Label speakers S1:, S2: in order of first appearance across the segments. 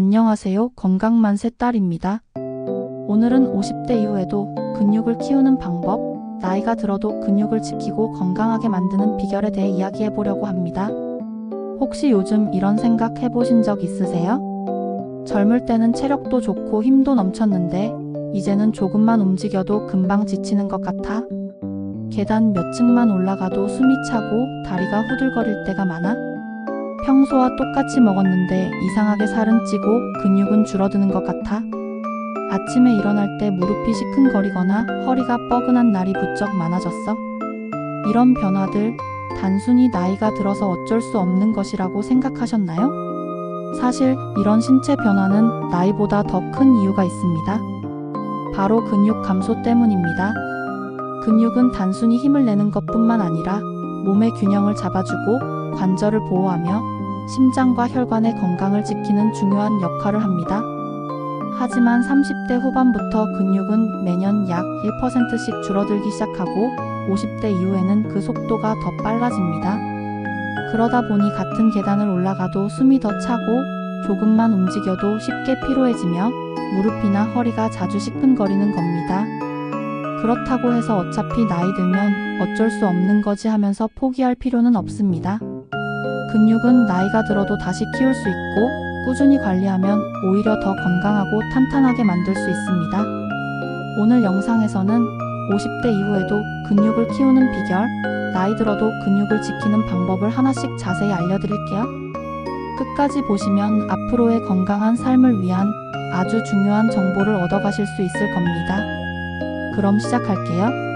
S1: 안녕하세요. 건강만세 딸입니다. 오늘은 50대 이후에도 근육을 키우는 방법, 나이가 들어도 근육을 지키고 건강하게 만드는 비결에 대해 이야기해 보려고 합니다. 혹시 요즘 이런 생각 해보신 적 있으세요? 젊을 때는 체력도 좋고 힘도 넘쳤는데 이제는 조금만 움직여도 금방 지치는 것 같아. 계단 몇 층만 올라가도 숨이 차고 다리가 후들거릴 때가 많아. 평소와 똑같이 먹었는데 이상하게 살은 찌고 근육은 줄어드는 것 같아. 아침에 일어날 때 무릎이 시큰거리거나 허리가 뻐근한 날이 부쩍 많아졌어. 이런 변화들, 단순히 나이가 들어서 어쩔 수 없는 것이라고 생각하셨나요? 사실 이런 신체 변화는 나이보다 더 큰 이유가 있습니다. 바로 근육 감소 때문입니다. 근육은 단순히 힘을 내는 것뿐만 아니라 몸의 균형을 잡아주고 관절을 보호하며 심장과 혈관의 건강을 지키는 중요한 역할을 합니다. 하지만 30대 후반부터 근육은 매년 약 1%씩 줄어들기 시작하고 50대 이후에는 그 속도가 더 빨라집니다. 그러다 보니 같은 계단을 올라가도 숨이 더 차고 조금만 움직여도 쉽게 피로해지며 무릎이나 허리가 자주 시큰거리는 겁니다. 그렇다고 해서 어차피 나이 들면 어쩔 수 없는 거지 하면서 포기할 필요는 없습니다. 근육은 나이가 들어도 다시 키울 수 있고 꾸준히 관리하면 오히려 더 건강하고 탄탄하게 만들 수 있습니다. 오늘 영상에서는 50대 이후에도 근육을 키우는 비결, 나이 들어도 근육을 지키는 방법을 하나씩 자세히 알려드릴게요. 끝까지 보시면 앞으로의 건강한 삶을 위한 아주 중요한 정보를 얻어가실 수 있을 겁니다. 그럼 시작할게요.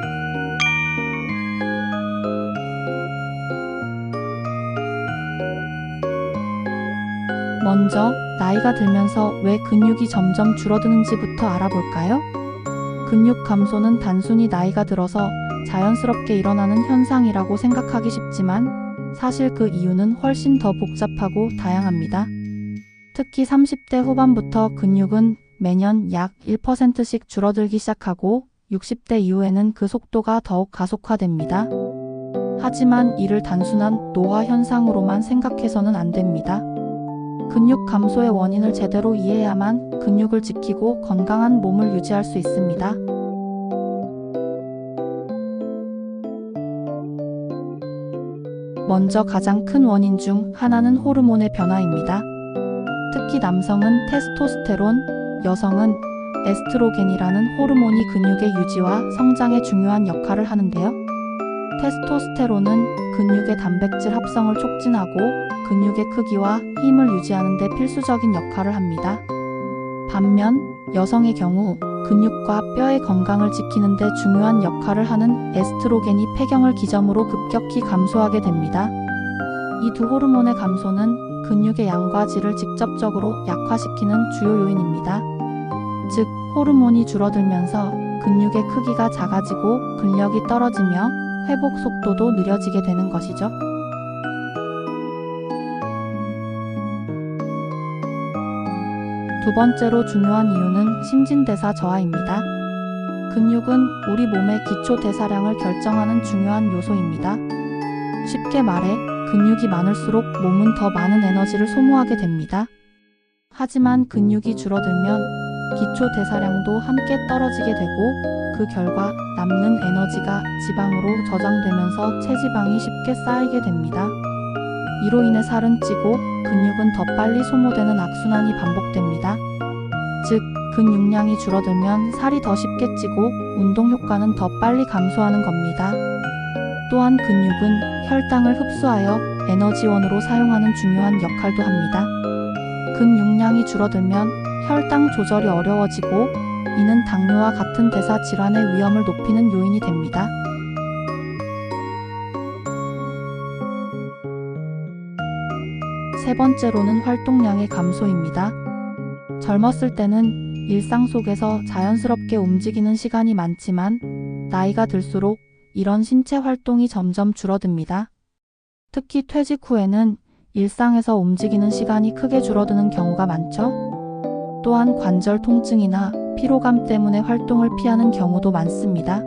S1: 먼저 나이가 들면서 왜 근육이 점점 줄어드는지부터 알아볼까요? 근육 감소는 단순히 나이가 들어서 자연스럽게 일어나는 현상이라고 생각하기 쉽지만 사실 그 이유는 훨씬 더 복잡하고 다양합니다. 특히 30대 후반부터 근육은 매년 약 1%씩 줄어들기 시작하고 60대 이후에는 그 속도가 더욱 가속화됩니다. 하지만 이를 단순한 노화 현상으로만 생각해서는 안 됩니다. 근육 감소의 원인을 제대로 이해해야만 근육을 지키고 건강한 몸을 유지할 수 있습니다. 먼저 가장 큰 원인 중 하나는 호르몬의 변화입니다. 특히 남성은 테스토스테론, 여성은 에스트로겐이라는 호르몬이 근육의 유지와 성장에 중요한 역할을 하는데요. 테스토스테론은 근육의 단백질 합성을 촉진하고 근육의 크기와 힘을 유지하는 데 필수적인 역할을 합니다. 반면 여성의 경우 근육과 뼈의 건강을 지키는 데 중요한 역할을 하는 에스트로겐이 폐경을 기점으로 급격히 감소하게 됩니다. 이 두 호르몬의 감소는 근육의 양과 질을 직접적으로 약화시키는 주요 요인입니다. 즉, 호르몬이 줄어들면서 근육의 크기가 작아지고 근력이 떨어지며 회복 속도도 느려지게 되는 것이죠. 두 번째로 중요한 이유는 신진대사 저하입니다. 근육은 우리 몸의 기초 대사량을 결정하는 중요한 요소입니다. 쉽게 말해 근육이 많을수록 몸은 더 많은 에너지를 소모하게 됩니다. 하지만 근육이 줄어들면 기초 대사량도 함께 떨어지게 되고 그 결과 남는 에너지가 지방으로 저장되면서 체지방이 쉽게 쌓이게 됩니다. 이로 인해 살은 찌고 근육은 더 빨리 소모되는 악순환이 반복됩니다. 즉, 근육량이 줄어들면 살이 더 쉽게 찌고 운동 효과는 더 빨리 감소하는 겁니다. 또한 근육은 혈당을 흡수하여 에너지원으로 사용하는 중요한 역할도 합니다. 근육량이 줄어들면 혈당 조절이 어려워지고 이는 당뇨와 같은 대사 질환의 위험을 높이는 요인이 됩니다. 세 번째로는 활동량의 감소입니다. 젊었을 때는 일상 속에서 자연스럽게 움직이는 시간이 많지만 나이가 들수록 이런 신체 활동이 점점 줄어듭니다. 특히 퇴직 후에는 일상에서 움직이는 시간이 크게 줄어드는 경우가 많죠. 또한 관절 통증이나 피로감 때문에 활동을 피하는 경우도 많습니다.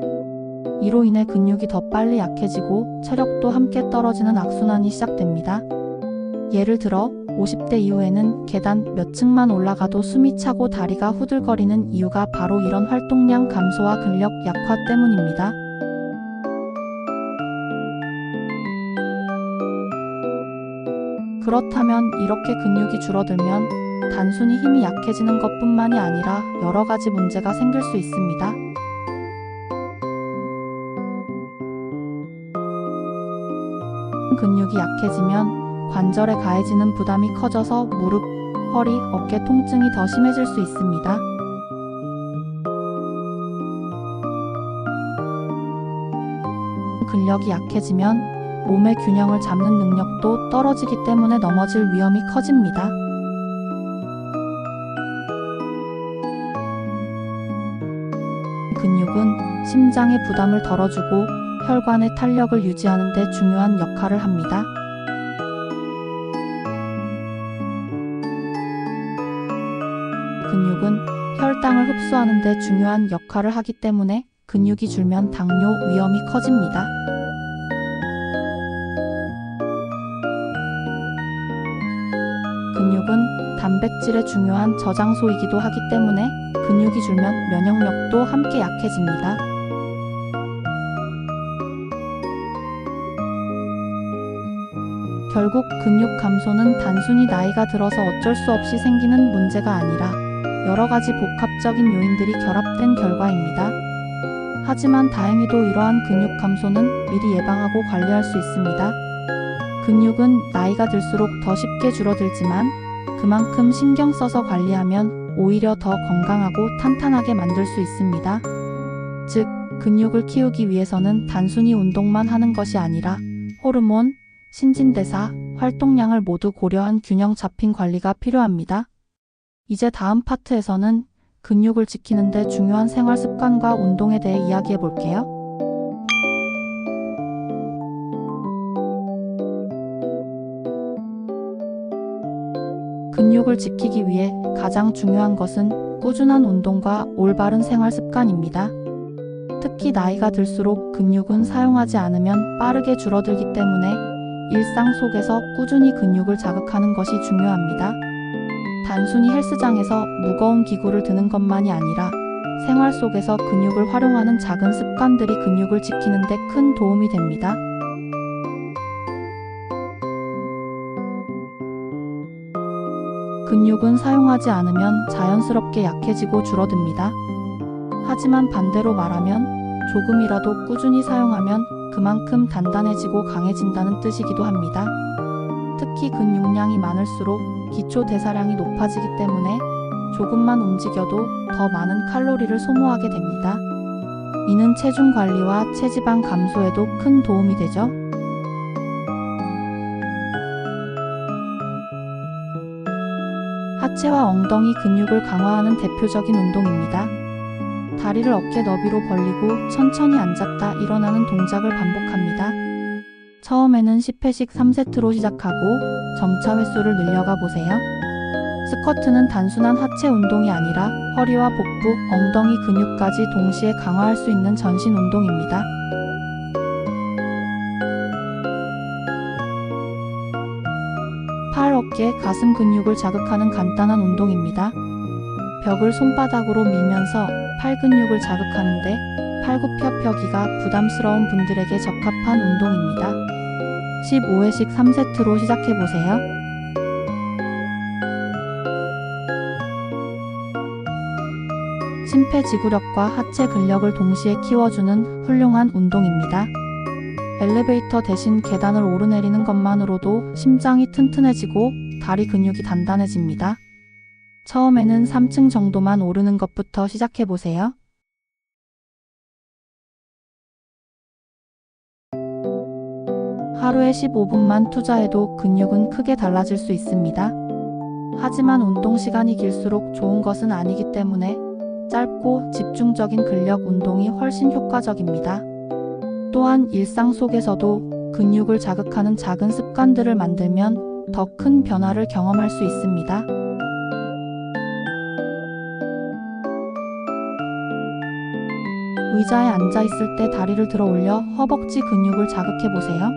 S1: 이로 인해 근육이 더 빨리 약해지고 체력도 함께 떨어지는 악순환이 시작됩니다. 예를 들어 50대 이후에는 계단 몇 층만 올라가도 숨이 차고 다리가 후들거리는 이유가 바로 이런 활동량 감소와 근력 약화 때문입니다. 그렇다면 이렇게 근육이 줄어들면 단순히 힘이 약해지는 것뿐만이 아니라 여러 가지 문제가 생길 수 있습니다. 근육이 약해지면 관절에 가해지는 부담이 커져서 무릎, 허리, 어깨 통증이 더 심해질 수 있습니다. 근력이 약해지면 몸의 균형을 잡는 능력도 떨어지기 때문에 넘어질 위험이 커집니다. 근육은 심장의 부담을 덜어주고 혈관의 탄력을 유지하는 데 중요한 역할을 합니다. 근육은 혈당을 흡수하는 데 중요한 역할을 하기 때문에 근육이 줄면 당뇨 위험이 커집니다. 근육은 단백질의 중요한 저장소이기도 하기 때문에 근육이 줄면 면역력도 함께 약해집니다. 결국 근육 감소는 단순히 나이가 들어서 어쩔 수 없이 생기는 문제가 아니라 여러 가지 복합적인 요인들이 결합된 결과입니다. 하지만 다행히도 이러한 근육 감소는 미리 예방하고 관리할 수 있습니다. 근육은 나이가 들수록 더 쉽게 줄어들지만 그만큼 신경 써서 관리하면 오히려 더 건강하고 탄탄하게 만들 수 있습니다. 즉, 근육을 키우기 위해서는 단순히 운동만 하는 것이 아니라 호르몬, 신진대사, 활동량을 모두 고려한 균형 잡힌 관리가 필요합니다. 이제 다음 파트에서는 근육을 지키는 데 중요한 생활 습관과 운동에 대해 이야기해 볼게요. 근육을 지키기 위해 가장 중요한 것은 꾸준한 운동과 올바른 생활 습관입니다. 특히 나이가 들수록 근육은 사용하지 않으면 빠르게 줄어들기 때문에 일상 속에서 꾸준히 근육을 자극하는 것이 중요합니다. 단순히 헬스장에서 무거운 기구를 드는 것만이 아니라 생활 속에서 근육을 활용하는 작은 습관들이 근육을 지키는 데 큰 도움이 됩니다. 근육은 사용하지 않으면 자연스럽게 약해지고 줄어듭니다. 하지만 반대로 말하면 조금이라도 꾸준히 사용하면 그만큼 단단해지고 강해진다는 뜻이기도 합니다. 특히 근육량이 많을수록 기초 대사량이 높아지기 때문에 조금만 움직여도 더 많은 칼로리를 소모하게 됩니다. 이는 체중 관리와 체지방 감소에도 큰 도움이 되죠. 하체와 엉덩이 근육을 강화하는 대표적인 운동입니다. 다리를 어깨 너비로 벌리고 천천히 앉았다 일어나는 동작을 반복합니다. 처음에는 10회씩 3세트로 시작하고 점차 횟수를 늘려가 보세요. 스쿼트는 단순한 하체 운동이 아니라 허리와 복부, 엉덩이 근육까지 동시에 강화할 수 있는 전신 운동입니다. 팔, 어깨, 가슴 근육을 자극하는 간단한 운동입니다. 벽을 손바닥으로 밀면서 팔 근육을 자극하는데 팔굽혀펴기가 부담스러운 분들에게 적합한 운동입니다. 15회씩 3세트로 시작해보세요. 심폐지구력과 하체 근력을 동시에 키워주는 훌륭한 운동입니다. 엘리베이터 대신 계단을 오르내리는 것만으로도 심장이 튼튼해지고 다리 근육이 단단해집니다. 처음에는 3층 정도만 오르는 것부터 시작해보세요. 하루에 15분만 투자해도 근육은 크게 달라질 수 있습니다. 하지만 운동 시간이 길수록 좋은 것은 아니기 때문에 짧고 집중적인 근력 운동이 훨씬 효과적입니다. 또한 일상 속에서도 근육을 자극하는 작은 습관들을 만들면 더 큰 변화를 경험할 수 있습니다. 의자에 앉아 있을 때 다리를 들어 올려 허벅지 근육을 자극해 보세요.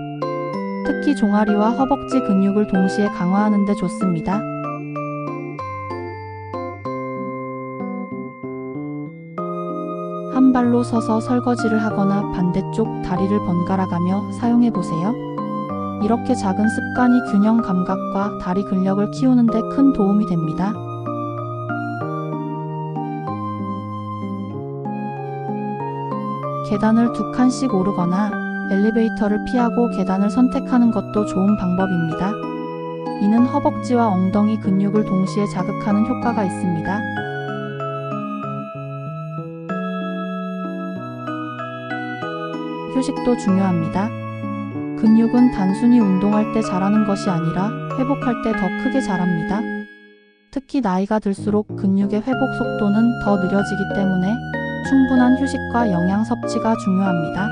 S1: 특히 종아리와 허벅지 근육을 동시에 강화하는 데 좋습니다. 한 발로 서서 설거지를 하거나 반대쪽 다리를 번갈아 가며 사용해 보세요. 이렇게 작은 습관이 균형 감각과 다리 근력을 키우는 데 큰 도움이 됩니다. 계단을 2칸씩 오르거나 엘리베이터를 피하고 계단을 선택하는 것도 좋은 방법입니다. 이는 허벅지와 엉덩이 근육을 동시에 자극하는 효과가 있습니다. 휴식도 중요합니다. 근육은 단순히 운동할 때 자라는 것이 아니라 회복할 때 더 크게 자랍니다. 특히 나이가 들수록 근육의 회복 속도는 더 느려지기 때문에 충분한 휴식과 영양 섭취가 중요합니다.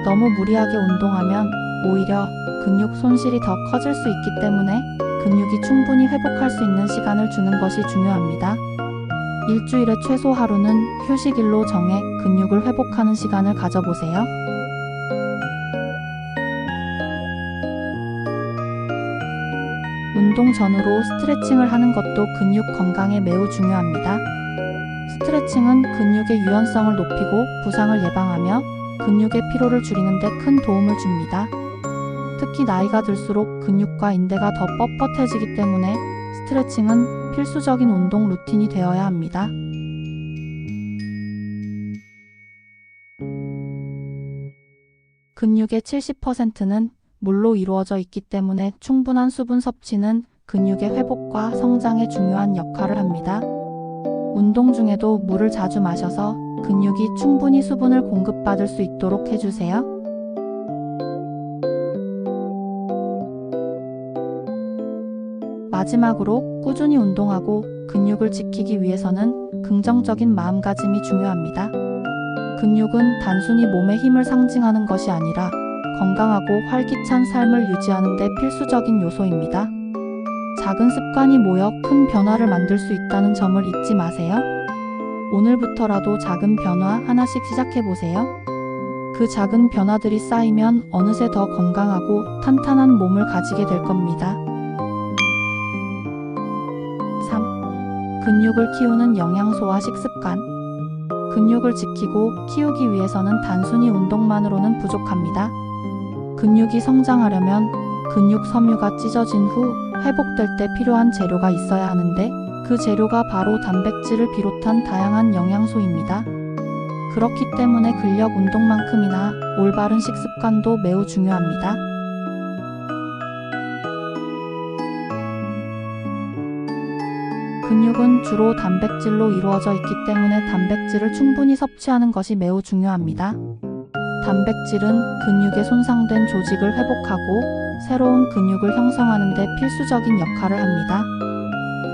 S1: 너무 무리하게 운동하면 오히려 근육 손실이 더 커질 수 있기 때문에 근육이 충분히 회복할 수 있는 시간을 주는 것이 중요합니다. 일주일에 최소 하루는 휴식일로 정해 근육을 회복하는 시간을 가져보세요. 운동 전후로 스트레칭을 하는 것도 근육 건강에 매우 중요합니다. 스트레칭은 근육의 유연성을 높이고 부상을 예방하며 근육의 피로를 줄이는 데 큰 도움을 줍니다. 특히 나이가 들수록 근육과 인대가 더 뻣뻣해지기 때문에 스트레칭은 필수적인 운동 루틴이 되어야 합니다. 근육의 70%는 물로 이루어져 있기 때문에 충분한 수분 섭취는 근육의 회복과 성장에 중요한 역할을 합니다. 운동 중에도 물을 자주 마셔서 근육이 충분히 수분을 공급받을 수 있도록 해주세요. 마지막으로 꾸준히 운동하고 근육을 지키기 위해서는 긍정적인 마음가짐이 중요합니다. 근육은 단순히 몸의 힘을 상징하는 것이 아니라 건강하고 활기찬 삶을 유지하는 데 필수적인 요소입니다. 작은 습관이 모여 큰 변화를 만들 수 있다는 점을 잊지 마세요. 오늘부터라도 작은 변화 하나씩 시작해보세요. 그 작은 변화들이 쌓이면 어느새 더 건강하고 탄탄한 몸을 가지게 될 겁니다. 3. 근육을 키우는 영양소와 식습관. 근육을 지키고 키우기 위해서는 단순히 운동만으로는 부족합니다. 근육이 성장하려면 근육 섬유가 찢어진 후 회복될 때 필요한 재료가 있어야 하는데 그 재료가 바로 단백질을 비롯한 다양한 영양소입니다. 그렇기 때문에 근력 운동만큼이나 올바른 식습관도 매우 중요합니다. 근육은 주로 단백질로 이루어져 있기 때문에 단백질을 충분히 섭취하는 것이 매우 중요합니다. 단백질은 근육의 손상된 조직을 회복하고 새로운 근육을 형성하는 데 필수적인 역할을 합니다.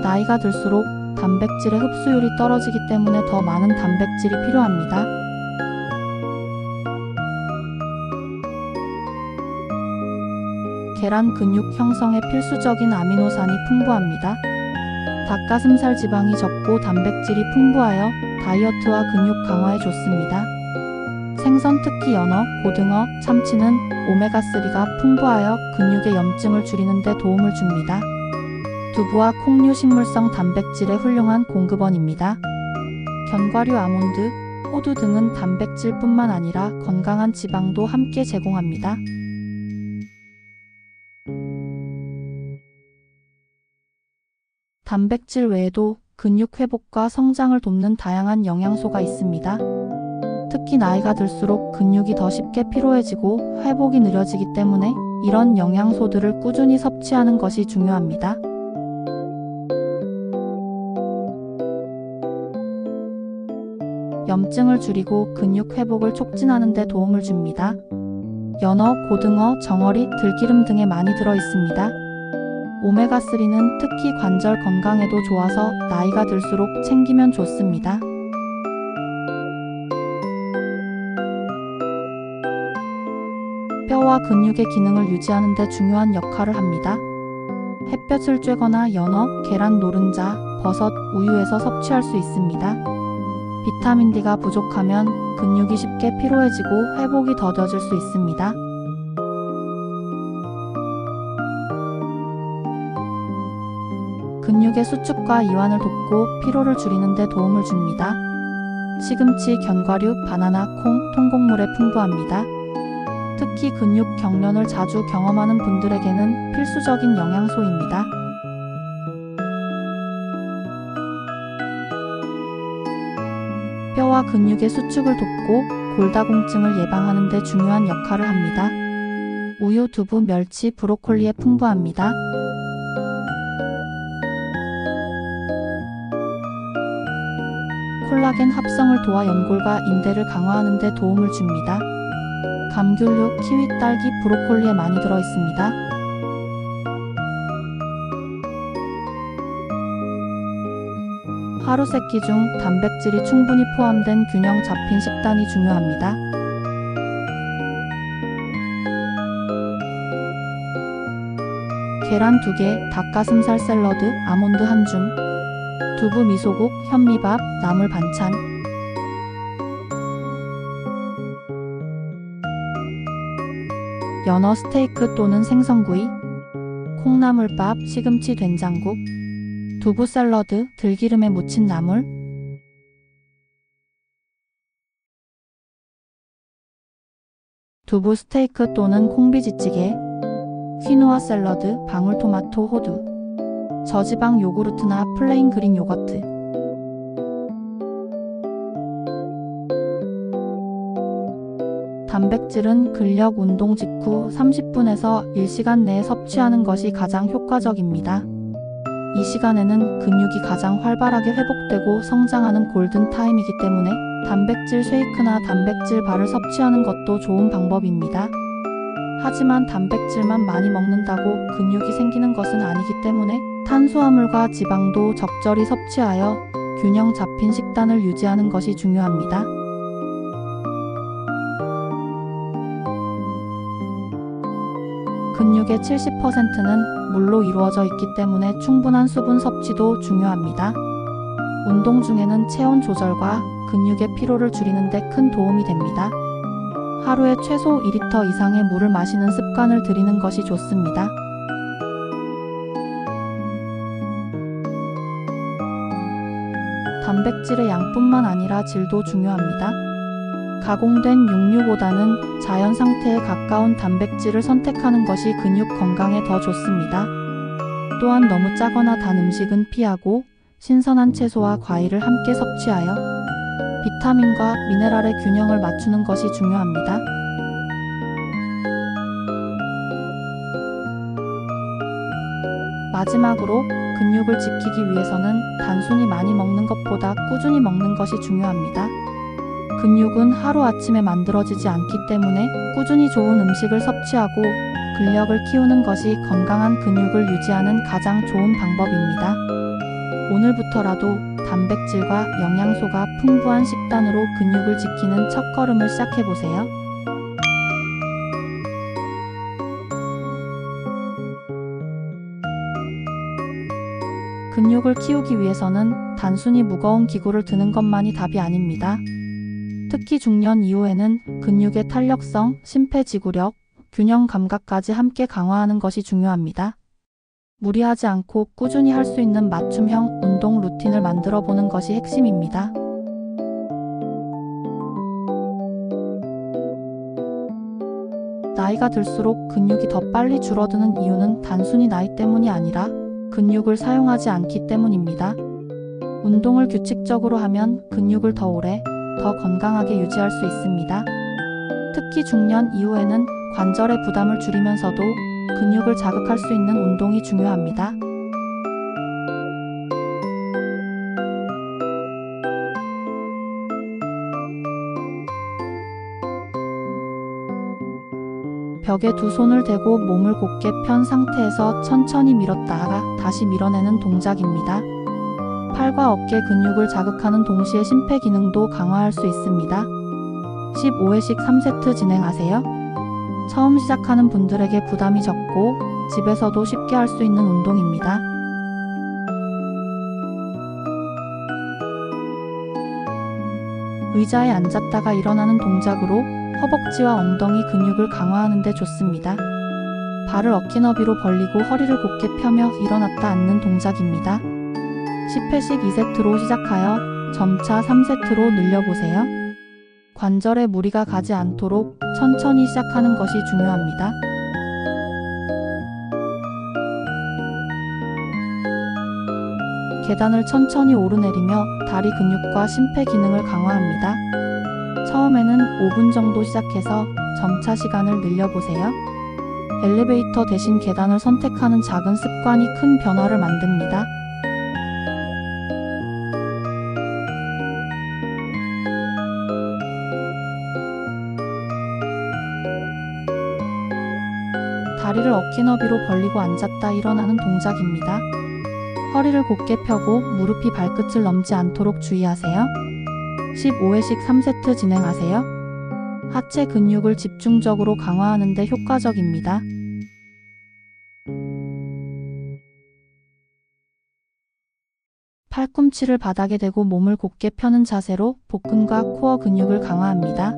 S1: 나이가 들수록 단백질의 흡수율이 떨어지기 때문에 더 많은 단백질이 필요합니다. 계란 근육 형성에 필수적인 아미노산이 풍부합니다. 닭가슴살 지방이 적고 단백질이 풍부하여 다이어트와 근육 강화에 좋습니다. 생선 특히 연어, 고등어, 참치는 오메가3가 풍부하여 근육의 염증을 줄이는 데 도움을 줍니다. 두부와 콩류 식물성 단백질의 훌륭한 공급원입니다. 견과류, 아몬드, 호두 등은 단백질뿐만 아니라 건강한 지방도 함께 제공합니다. 단백질 외에도 근육 회복과 성장을 돕는 다양한 영양소가 있습니다. 특히 나이가 들수록 근육이 더 쉽게 피로해지고 회복이 느려지기 때문에 이런 영양소들을 꾸준히 섭취하는 것이 중요합니다. 염증을 줄이고 근육 회복을 촉진하는 데 도움을 줍니다. 연어, 고등어, 정어리, 들기름 등에 많이 들어 있습니다. 오메가3는 특히 관절 건강에도 좋아서 나이가 들수록 챙기면 좋습니다. 뼈와 근육의 기능을 유지하는 데 중요한 역할을 합니다. 햇볕을 쬐거나 연어, 계란 노른자, 버섯, 우유에서 섭취할 수 있습니다. 비타민 D가 부족하면 근육이 쉽게 피로해지고 회복이 더뎌질 수 있습니다. 근육의 수축과 이완을 돕고 피로를 줄이는 데 도움을 줍니다. 시금치, 견과류, 바나나, 콩, 통곡물에 풍부합니다. 특히 근육 경련을 자주 경험하는 분들에게는 필수적인 영양소입니다. 뼈와 근육의 수축을 돕고 골다공증을 예방하는 데 중요한 역할을 합니다. 우유, 두부, 멸치, 브로콜리에 풍부합니다. 콜라겐 합성을 도와 연골과 인대를 강화하는 데 도움을 줍니다. 감귤류, 키위, 딸기, 브로콜리에 많이 들어있습니다. 하루 세끼 중 단백질이 충분히 포함된 균형 잡힌 식단이 중요합니다. 계란 2개, 닭가슴살 샐러드, 아몬드 1줌, 두부 미소국, 현미밥, 나물 반찬. 연어 스테이크 또는 생선구이, 콩나물밥, 시금치 된장국, 두부 샐러드, 들기름에 무친 나물, 두부 스테이크 또는 콩비지찌개, 퀴노아 샐러드, 방울토마토, 호두, 저지방 요구르트나 플레인 그릭 요거트. 단백질은 근력 운동 직후 30분에서 1시간 내에 섭취하는 것이 가장 효과적입니다. 이 시간에는 근육이 가장 활발하게 회복되고 성장하는 골든 타임이기 때문에 단백질 쉐이크나 단백질 바를 섭취하는 것도 좋은 방법입니다. 하지만 단백질만 많이 먹는다고 근육이 생기는 것은 아니기 때문에 탄수화물과 지방도 적절히 섭취하여 균형 잡힌 식단을 유지하는 것이 중요합니다. 근육의 70%는 물로 이루어져 있기 때문에 충분한 수분 섭취도 중요합니다. 운동 중에는 체온 조절과 근육의 피로를 줄이는 데 큰 도움이 됩니다. 하루에 최소 2리터 이상의 물을 마시는 습관을 들이는 것이 좋습니다. 단백질의 양뿐만 아니라 질도 중요합니다. 가공된 육류보다는 자연 상태에 가까운 단백질을 선택하는 것이 근육 건강에 더 좋습니다. 또한 너무 짜거나 단 음식은 피하고 신선한 채소와 과일을 함께 섭취하여 비타민과 미네랄의 균형을 맞추는 것이 중요합니다. 마지막으로 근육을 지키기 위해서는 단순히 많이 먹는 것보다 꾸준히 먹는 것이 중요합니다. 근육은 하루아침에 만들어지지 않기 때문에 꾸준히 좋은 음식을 섭취하고 근력을 키우는 것이 건강한 근육을 유지하는 가장 좋은 방법입니다. 오늘부터라도 단백질과 영양소가 풍부한 식단으로 근육을 지키는 첫걸음을 시작해보세요. 근육을 키우기 위해서는 단순히 무거운 기구를 드는 것만이 답이 아닙니다. 특히 중년 이후에는 근육의 탄력성, 심폐지구력, 균형 감각까지 함께 강화하는 것이 중요합니다. 무리하지 않고 꾸준히 할 수 있는 맞춤형 운동 루틴을 만들어 보는 것이 핵심입니다. 나이가 들수록 근육이 더 빨리 줄어드는 이유는 단순히 나이 때문이 아니라 근육을 사용하지 않기 때문입니다. 운동을 규칙적으로 하면 근육을 더 오래, 더 건강하게 유지할 수 있습니다. 특히 중년 이후에는 관절의 부담을 줄이면서도 근육을 자극할 수 있는 운동이 중요합니다. 벽에 두 손을 대고 몸을 곧게 편 상태에서 천천히 밀었다가 다시 밀어내는 동작입니다. 팔과 어깨 근육을 자극하는 동시에 심폐 기능도 강화할 수 있습니다. 15회씩 3세트 진행하세요. 처음 시작하는 분들에게 부담이 적고 집에서도 쉽게 할 수 있는 운동입니다. 의자에 앉았다가 일어나는 동작으로 허벅지와 엉덩이 근육을 강화하는 데 좋습니다. 발을 어깨 너비로 벌리고 허리를 곧게 펴며 일어났다 앉는 동작입니다. 10회씩 2세트로 시작하여 점차 3세트로 늘려보세요. 관절에 무리가 가지 않도록 천천히 시작하는 것이 중요합니다. 계단을 천천히 오르내리며 다리 근육과 심폐 기능을 강화합니다. 처음에는 5분 정도 시작해서 점차 시간을 늘려보세요. 엘리베이터 대신 계단을 선택하는 작은 습관이 큰 변화를 만듭니다. 다리를 어깨 너비로 벌리고 앉았다 일어나는 동작입니다. 허리를 곧게 펴고 무릎이 발끝을 넘지 않도록 주의하세요. 15회씩 3세트 진행하세요. 하체 근육을 집중적으로 강화하는 데 효과적입니다. 팔꿈치를 바닥에 대고 몸을 곧게 펴는 자세로 복근과 코어 근육을 강화합니다.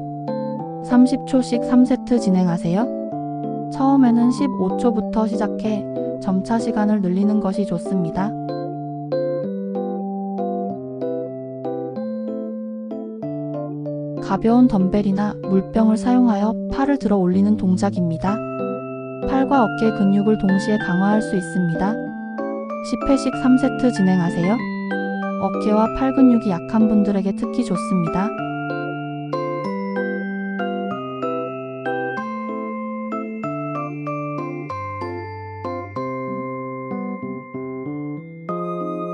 S1: 30초씩 3세트 진행하세요. 처음에는 15초부터 시작해 점차 시간을 늘리는 것이 좋습니다. 가벼운 덤벨이나 물병을 사용하여 팔을 들어 올리는 동작입니다. 팔과 어깨 근육을 동시에 강화할 수 있습니다. 10회씩 3세트 진행하세요. 어깨와 팔 근육이 약한 분들에게 특히 좋습니다.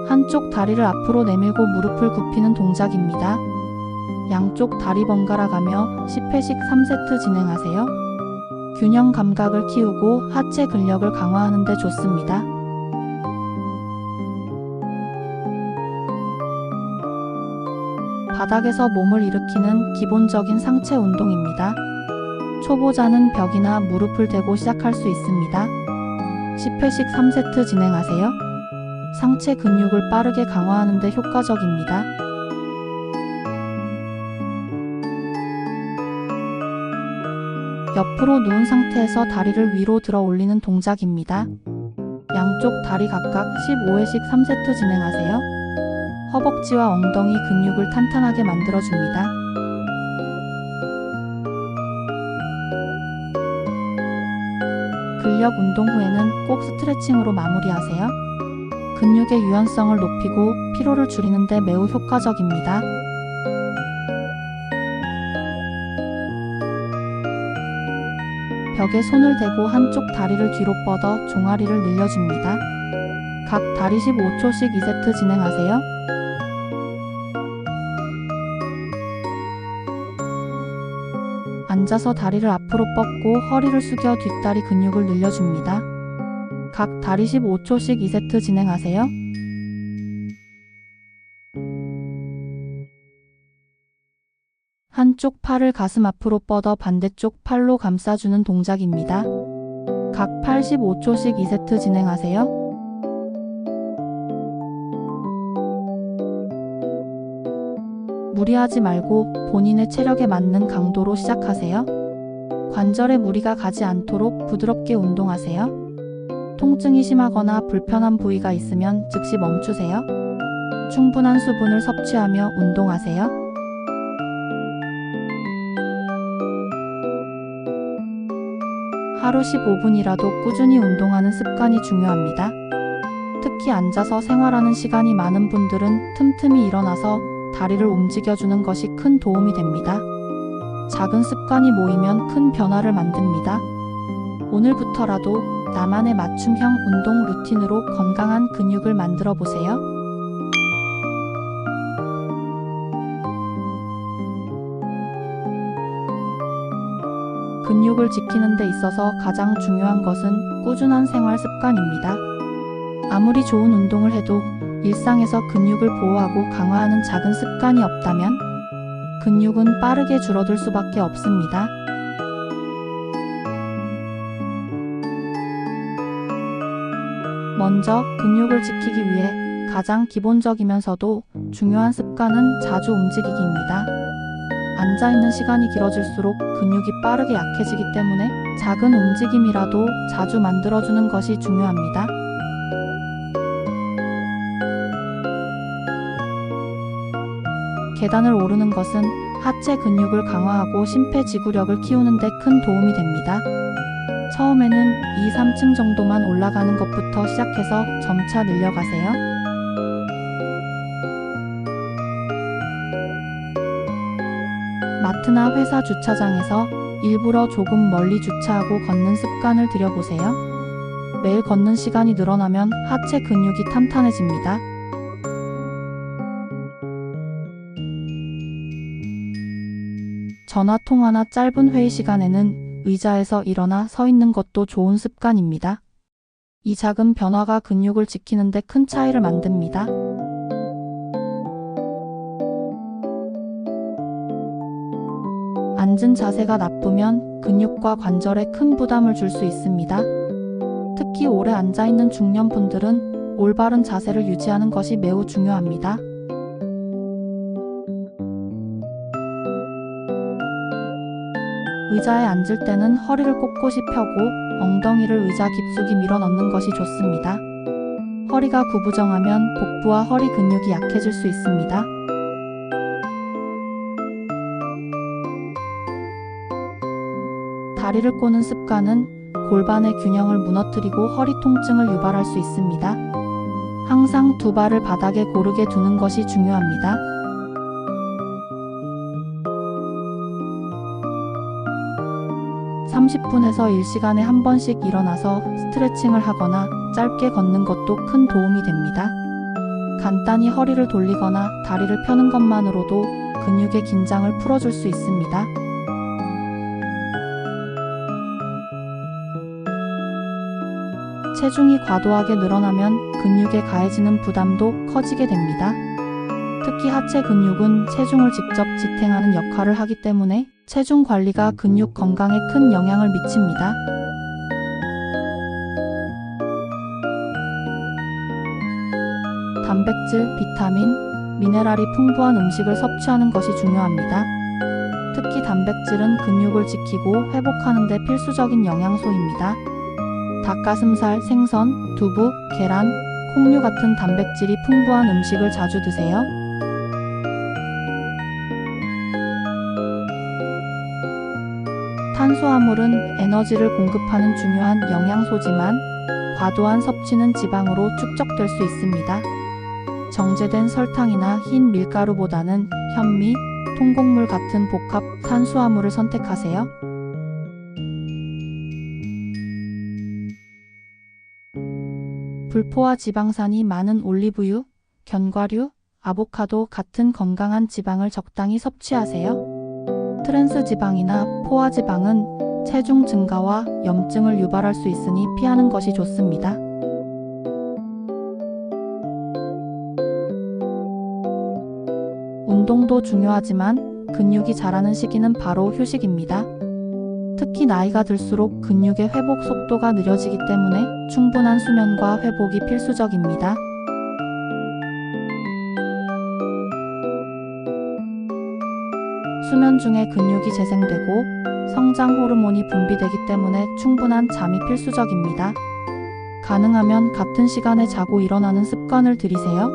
S1: 한쪽 다리를 앞으로 내밀고 무릎을 굽히는 동작입니다. 양쪽 다리 번갈아 가며 10회씩 3세트 진행하세요. 균형 감각을 키우고 하체 근력을 강화하는 데 좋습니다. 바닥에서 몸을 일으키는 기본적인 상체 운동입니다. 초보자는 벽이나 무릎을 대고 시작할 수 있습니다. 10회씩 3세트 진행하세요. 상체 근육을 빠르게 강화하는 데 효과적입니다. 옆으로 누운 상태에서 다리를 위로 들어 올리는 동작입니다. 양쪽 다리 각각 15회씩 3세트 진행하세요. 허벅지와 엉덩이 근육을 탄탄하게 만들어줍니다. 근력 운동 후에는 꼭 스트레칭으로 마무리하세요. 근육의 유연성을 높이고 피로를 줄이는 데 매우 효과적입니다. 벽에 손을 대고 한쪽 다리를 뒤로 뻗어 종아리를 늘려줍니다. 각 다리 15초씩 2세트 진행하세요. 앉아서 다리를 앞으로 뻗고 허리를 숙여 뒷다리 근육을 늘려줍니다. 각 다리 15초씩 2세트 진행하세요. 한쪽 팔을 가슴 앞으로 뻗어 반대쪽 팔로 감싸주는 동작입니다. 각 팔 15초씩 2세트 진행하세요. 무리하지 말고 본인의 체력에 맞는 강도로 시작하세요. 관절에 무리가 가지 않도록 부드럽게 운동하세요. 통증이 심하거나 불편한 부위가 있으면 즉시 멈추세요. 충분한 수분을 섭취하며 운동하세요. 하루 15분이라도 꾸준히 운동하는 습관이 중요합니다. 특히 앉아서 생활하는 시간이 많은 분들은 틈틈이 일어나서 다리를 움직여주는 것이 큰 도움이 됩니다. 작은 습관이 모이면 큰 변화를 만듭니다. 오늘부터라도 나만의 맞춤형 운동 루틴으로 건강한 근육을 만들어 보세요. 근육을 지키는 데 있어서 가장 중요한 것은 꾸준한 생활 습관입니다. 아무리 좋은 운동을 해도 일상에서 근육을 보호하고 강화하는 작은 습관이 없다면 근육은 빠르게 줄어들 수밖에 없습니다. 먼저 근육을 지키기 위해 가장 기본적이면서도 중요한 습관은 자주 움직이기입니다. 앉아있는 시간이 길어질수록 근육이 빠르게 약해지기 때문에 작은 움직임이라도 자주 만들어주는 것이 중요합니다. 계단을 오르는 것은 하체 근육을 강화하고 심폐지구력을 키우는 데 큰 도움이 됩니다. 처음에는 2, 3층 정도만 올라가는 것부터 시작해서 점차 늘려가세요. 마트나 회사 주차장에서 일부러 조금 멀리 주차하고 걷는 습관을 들여보세요. 매일 걷는 시간이 늘어나면 하체 근육이 탄탄해집니다. 전화 통화나 짧은 회의 시간에는 의자에서 일어나 서 있는 것도 좋은 습관입니다. 이 작은 변화가 근육을 지키는 데 큰 차이를 만듭니다. 앉은 자세가 나쁘면 근육과 관절에 큰 부담을 줄 수 있습니다. 특히 오래 앉아있는 중년분들은 올바른 자세를 유지하는 것이 매우 중요합니다. 의자에 앉을 때는 허리를 꼿꼿이 펴고 엉덩이를 의자 깊숙이 밀어 넣는 것이 좋습니다. 허리가 구부정하면 복부와 허리 근육이 약해질 수 있습니다. 다리를 꼬는 습관은 골반의 균형을 무너뜨리고 허리 통증을 유발할 수 있습니다. 항상 두 발을 바닥에 고르게 두는 것이 중요합니다. (30분에서 1시간에 한 번씩 일어나서 스트레칭을 하거나 짧게 걷는 것도 큰 도움이 됩니다. 간단히 허리를 돌리거나 다리를 펴는 것만으로도 근육의 긴장을 풀어줄 수 있습니다. 체중이 과도하게 늘어나면 근육에 가해지는 부담도 커지게 됩니다. 특히 하체 근육은 체중을 직접 지탱하는 역할을 하기 때문에 체중 관리가 근육 건강에 큰 영향을 미칩니다. 단백질, 비타민, 미네랄이 풍부한 음식을 섭취하는 것이 중요합니다. 특히 단백질은 근육을 지키고 회복하는 데 필수적인 영양소입니다. 닭가슴살, 생선, 두부, 계란, 콩류 같은 단백질이 풍부한 음식을 자주 드세요. 탄수화물은 에너지를 공급하는 중요한 영양소지만 과도한 섭취는 지방으로 축적될 수 있습니다. 정제된 설탕이나 흰 밀가루보다는 현미, 통곡물 같은 복합 탄수화물을 선택하세요. 불포화 지방산이 많은 올리브유, 견과류, 아보카도 같은 건강한 지방을 적당히 섭취하세요. 트랜스 지방이나 포화 지방은 체중 증가와 염증을 유발할 수 있으니 피하는 것이 좋습니다. 운동도 중요하지만 근육이 자라는 시기는 바로 휴식입니다. 특히 나이가 들수록 근육의 회복 속도가 느려지기 때문에 충분한 수면과 회복이 필수적입니다. 수면 중에 근육이 재생되고 성장 호르몬이 분비되기 때문에 충분한 잠이 필수적입니다. 가능하면 같은 시간에 자고 일어나는 습관을 들이세요.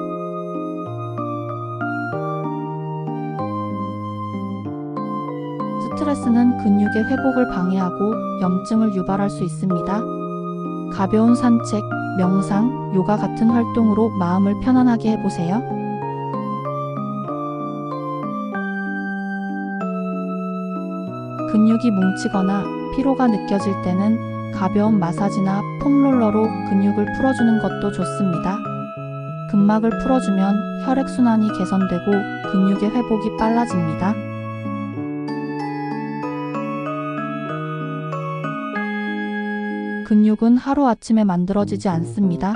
S1: 스트레스는 근육의 회복을 방해하고 염증을 유발할 수 있습니다. 가벼운 산책, 명상, 요가 같은 활동으로 마음을 편안하게 해보세요. 근육이 뭉치거나 피로가 느껴질 때는 가벼운 마사지나 폼롤러로 근육을 풀어주는 것도 좋습니다. 근막을 풀어주면 혈액순환이 개선되고 근육의 회복이 빨라집니다. 근육은 하루아침에 만들어지지 않습니다.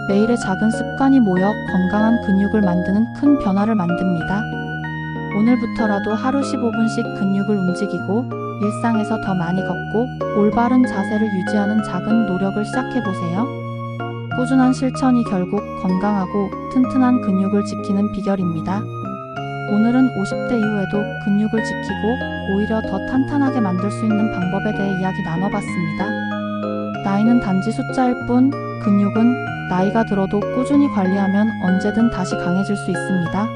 S1: 매일의 작은 습관이 모여 건강한 근육을 만드는 큰 변화를 만듭니다. 오늘부터라도 하루 15분씩 근육을 움직이고 일상에서 더 많이 걷고 올바른 자세를 유지하는 작은 노력을 시작해보세요. 꾸준한 실천이 결국 건강하고 튼튼한 근육을 지키는 비결입니다. 오늘은 50대 이후에도 근육을 지키고 오히려 더 탄탄하게 만들 수 있는 방법에 대해 이야기 나눠봤습니다. 나이는 단지 숫자일 뿐, 근육은 나이가 들어도 꾸준히 관리하면 언제든 다시 강해질 수 있습니다.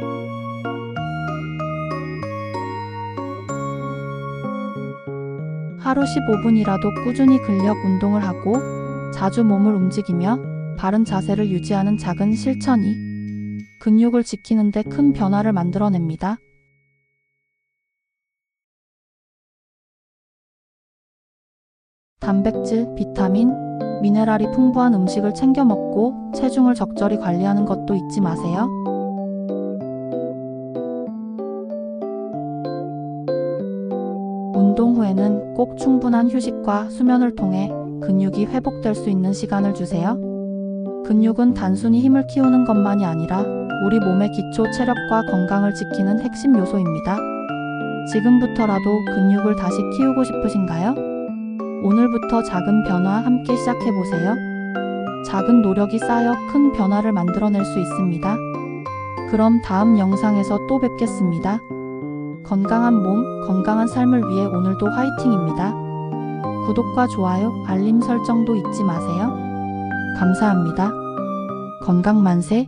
S1: 하루 15분이라도 꾸준히 근력 운동을 하고 자주 몸을 움직이며 바른 자세를 유지하는 작은 실천이 근육을 지키는 데 큰 변화를 만들어냅니다. 단백질, 비타민, 미네랄이 풍부한 음식을 챙겨 먹고 체중을 적절히 관리하는 것도 잊지 마세요. 운동 후에는 꼭 충분한 휴식과 수면을 통해 근육이 회복될 수 있는 시간을 주세요. 근육은 단순히 힘을 키우는 것만이 아니라 우리 몸의 기초 체력과 건강을 지키는 핵심 요소입니다. 지금부터라도 근육을 다시 키우고 싶으신가요? 오늘부터 작은 변화 함께 시작해보세요. 작은 노력이 쌓여 큰 변화를 만들어낼 수 있습니다. 그럼 다음 영상에서 또 뵙겠습니다. 건강한 몸, 건강한 삶을 위해 오늘도 화이팅입니다. 구독과 좋아요, 알림 설정도 잊지 마세요. 감사합니다. 건강 만세.